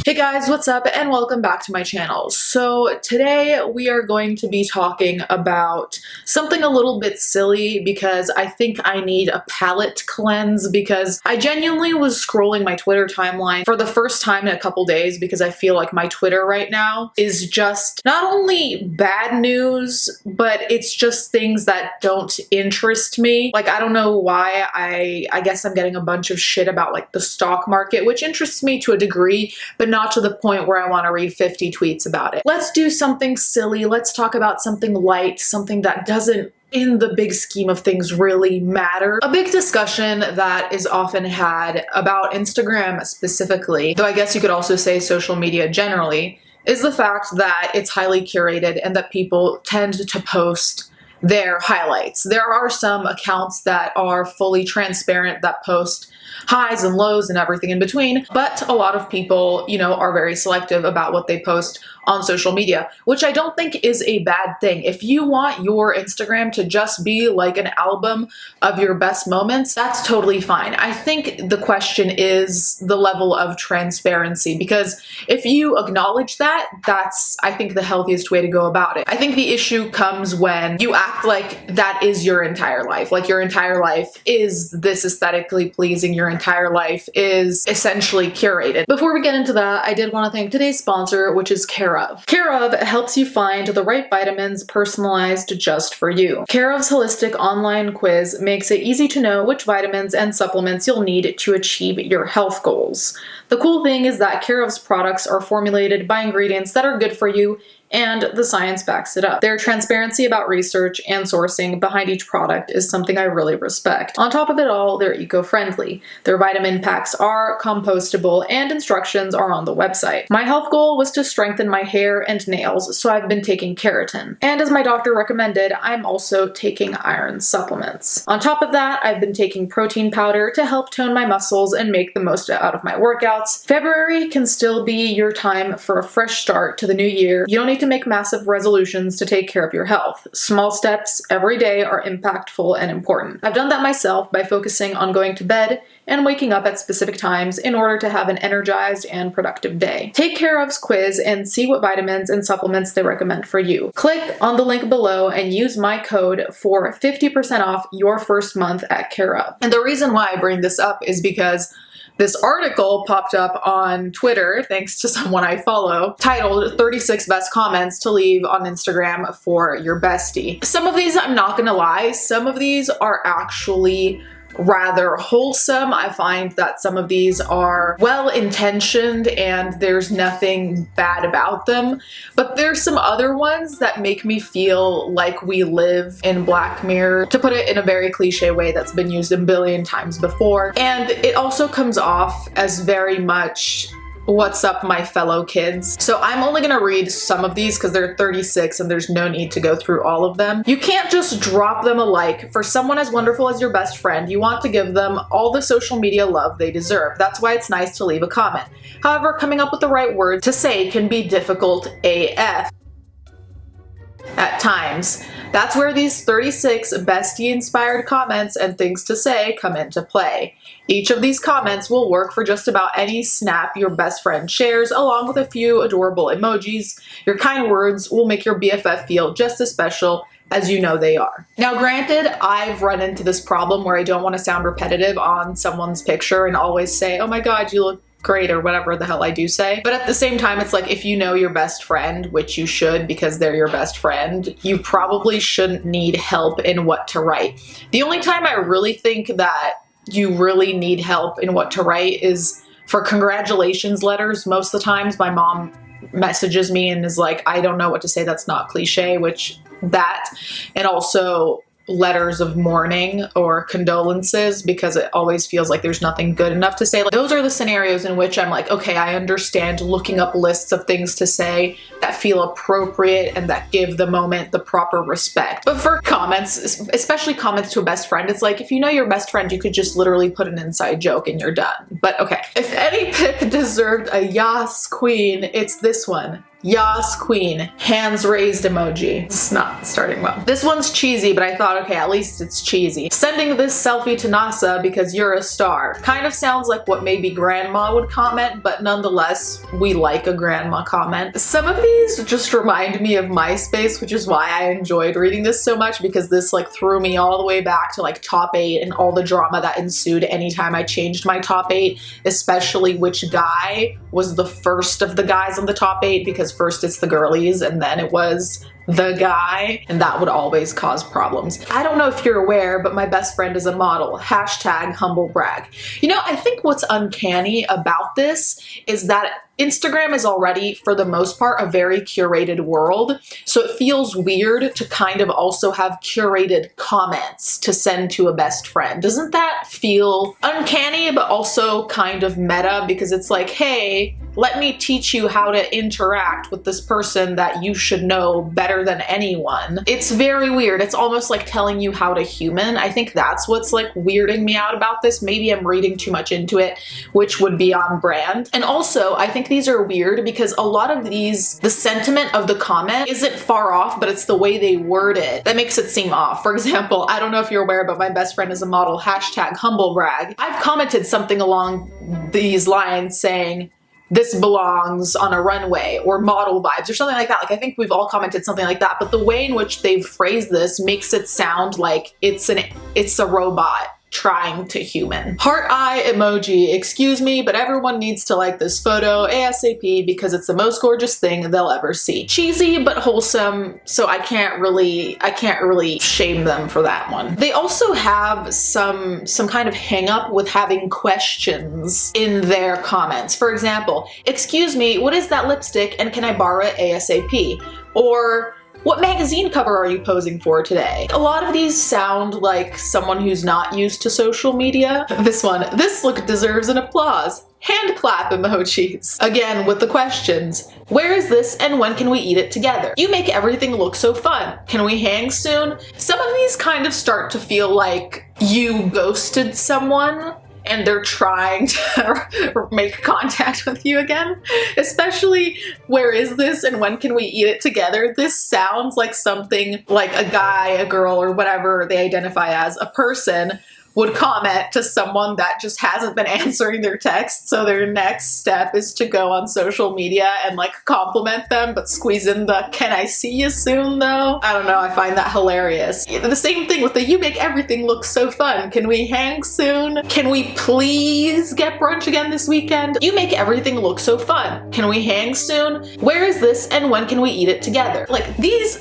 Hey guys, what's up and welcome back to my channel. So today we are going to be talking about something a little bit silly because I think I need a palate cleanse because I genuinely was scrolling my Twitter timeline for the first time in a couple days because I feel like my Twitter right now is just not only bad news, but it's just things that don't interest me. Like, I don't know why. I guess I'm getting a bunch of shit about like the stock market, which interests me to a degree, but not to the point where I want to read 50 tweets about it. Let's do something silly. Let's talk about something light, something that doesn't, in the big scheme of things, really matter. A big discussion that is often had about Instagram specifically, though I guess you could also say social media generally, is the fact that it's highly curated and that people tend to post their highlights. There are some accounts that are fully transparent that post highs and lows and everything in between, but a lot of people, are very selective about what they post on social media, which I don't think is a bad thing. If you want your Instagram to just be like an album of your best moments, that's totally fine. I think the question is the level of transparency, because if you acknowledge that, that's, I think, the healthiest way to go about it. I think the issue comes when you act like that is your entire life. Like your entire life is this aesthetically pleasing, your entire life is essentially curated. Before we get into that, I did want to thank today's sponsor, which is Care of. Care of helps you find the right vitamins personalized just for you. Care of's holistic online quiz makes it easy to know which vitamins and supplements you'll need to achieve your health goals. The cool thing is that Care of's products are formulated by ingredients that are good for you, and the science backs it up. Their transparency about research and sourcing behind each product is something I really respect. On top of it all, they're eco-friendly. Their vitamin packs are compostable and instructions are on the website. My health goal was to strengthen my hair and nails, so I've been taking keratin. And as my doctor recommended, I'm also taking iron supplements. On top of that, I've been taking protein powder to help tone my muscles and make the most out of my workouts. February can still be your time for a fresh start to the new year. You don't need to make massive resolutions to take care of your health. Small steps every day are impactful and important. I've done that myself by focusing on going to bed and waking up at specific times in order to have an energized and productive day. Take Care of's quiz and see what vitamins and supplements they recommend for you. Click on the link below and use my code for 50% off your first month at Care of. And the reason why I bring this up is because this article popped up on Twitter, thanks to someone I follow, titled 36 Best Comments to Leave on Instagram for Your Bestie. Some of these, I'm not gonna lie, some of these are actually rather wholesome. I find that some of these are well-intentioned and there's nothing bad about them, but there's some other ones that make me feel like we live in Black Mirror, to put it in a very cliche way that's been used a billion times before. And it also comes off as very much what's up, my fellow kids. So I'm only gonna read some of these because there are 36 and there's no need to go through all of them. You can't just drop them a like. For someone as wonderful as your best friend, you want to give them all the social media love they deserve. That's why it's nice to leave a comment. However, coming up with the right word to say can be difficult AF at times. That's where these 36 bestie-inspired comments and things to say come into play. Each of these comments will work for just about any snap your best friend shares, along with a few adorable emojis. Your kind words will make your BFF feel just as special as you know they are. Now, granted, I've run into this problem where I don't want to sound repetitive on someone's picture and always say, oh my god, you look great, or whatever the hell I do say. But at the same time, it's like, if you know your best friend, which you should because they're your best friend, you probably shouldn't need help in what to write. The only time I really think that you really need help in what to write is for congratulations letters. Most of the times my mom messages me and is like, I don't know what to say that's not cliche, which that, and also letters of mourning or condolences, because it always feels like there's nothing good enough to say. Like, those are the scenarios in which I'm like, okay, I understand looking up lists of things to say that feel appropriate and that give the moment the proper respect. But for comments, especially comments to a best friend, it's like, if you know your best friend, you could just literally put an inside joke and you're done. But okay, if any pic deserved a yas queen, it's this one. Yas queen, hands raised emoji. It's not starting well. This one's cheesy, but I thought, okay, at least it's cheesy. Sending this selfie to NASA because you're a star. Kind of sounds like what maybe grandma would comment, but nonetheless, we like a grandma comment. Some of these just remind me of MySpace, which is why I enjoyed reading this so much, because this like threw me all the way back to like top 8 and all the drama that ensued anytime I changed my top 8, especially which guy was the first of the guys on the top 8, because first it's the girlies and then it was the guy, and that would always cause problems. I don't know if you're aware, but my best friend is a model. Hashtag humble brag. You know, I think what's uncanny about this is that Instagram is already, for the most part, a very curated world. So it feels weird to kind of also have curated comments to send to a best friend. Doesn't that feel uncanny, but also kind of meta? Because it's like, hey, let me teach you how to interact with this person that you should know better than anyone. It's very weird. It's almost like telling you how to human. I think that's what's like weirding me out about this. Maybe I'm reading too much into it, which would be on brand. And also, I think these are weird because a lot of these, the sentiment of the comment isn't far off, but it's the way they word it that makes it seem off. For example, I don't know if you're aware, but my best friend is a model. Hashtag humble brag. I've commented something along these lines saying, this belongs on a runway, or model vibes, or something like that. Like, I think we've all commented something like that, but the way in which they've phrased this makes it sound like it's a robot trying to human. Heart eye emoji. Excuse me, but everyone needs to like this photo ASAP because it's the most gorgeous thing they'll ever see. Cheesy but wholesome, so I can't really shame them for that one. They also have some kind of hang up with having questions in their comments. For example, excuse me, what is that lipstick and can I borrow it ASAP? Or, what magazine cover are you posing for today? A lot of these sound like someone who's not used to social media. This one, this look deserves an applause. Hand clap emojis. Again, with the questions. Where is this and when can we eat it together? You make everything look so fun. Can we hang soon? Some of these kind of start to feel like you ghosted someone and they're trying to make contact with you again. Especially, where is this and when can we eat it together? This sounds like something like a guy, a girl, or whatever they identify as, a person, would comment to someone that just hasn't been answering their texts, so their next step is to go on social media and like compliment them, but squeeze in the "can I see you soon" though? I don't know, I find that hilarious. The same thing with the "you make everything look so fun. Can we hang soon? Can we please get brunch again this weekend? You make everything look so fun. Can we hang soon? Where is this and when can we eat it together?" Like these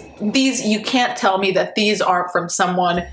you can't tell me that these aren't from someone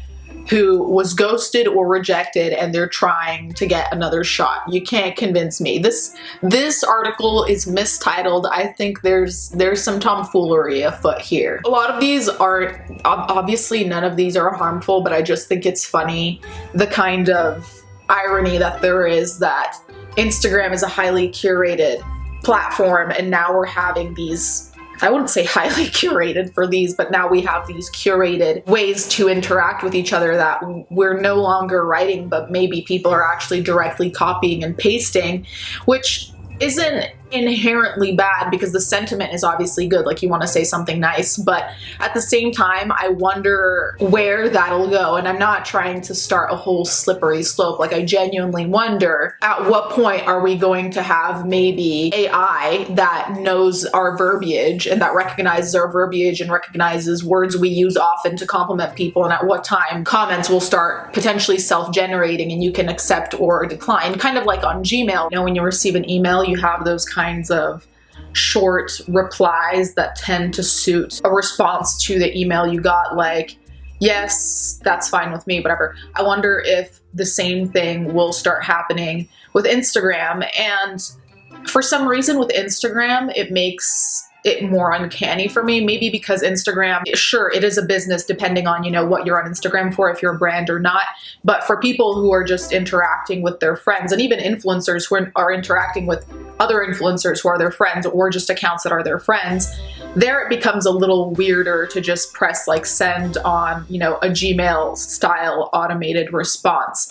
who was ghosted or rejected and they're trying to get another shot. You can't convince me. This article is mistitled. I think there's some tomfoolery afoot here. A lot of these are, obviously none of these are harmful, but I just think it's funny the kind of irony that there is that Instagram is a highly curated platform and now we're having these, I wouldn't say highly curated for these, but now we have these curated ways to interact with each other that we're no longer writing, but maybe people are actually directly copying and pasting, which isn't inherently bad because the sentiment is obviously good, like you want to say something nice, but at the same time I wonder where that'll go. And I'm not trying to start a whole slippery slope, like I genuinely wonder at what point are we going to have maybe AI that knows our verbiage and that recognizes our verbiage and recognizes words we use often to compliment people, and at what time comments will start potentially self-generating and you can accept or decline, kind of like on Gmail. You know, when you receive an email you have those kinds of short replies that tend to suit a response to the email you got, like, yes, that's fine with me, whatever. I wonder if the same thing will start happening with Instagram. And for some reason with Instagram, it makes it more uncanny for me, maybe because Instagram, sure, it is a business depending on, you know, what you're on Instagram for, if you're a brand or not. But for people who are just interacting with their friends, and even influencers who are interacting with other influencers who are their friends, or just accounts that are their friends, there it becomes a little weirder to just press like send on, you know, a Gmail style automated response.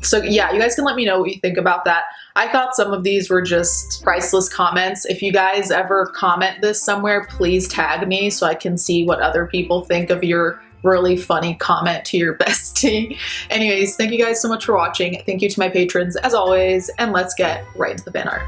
So yeah, you guys can let me know what you think about that. I thought some of these were just priceless comments. If you guys ever comment this somewhere, please tag me so I can see what other people think of your really funny comment to your bestie. Anyways, thank you guys so much for watching. Thank you to my patrons as always, and let's get right into the fan art.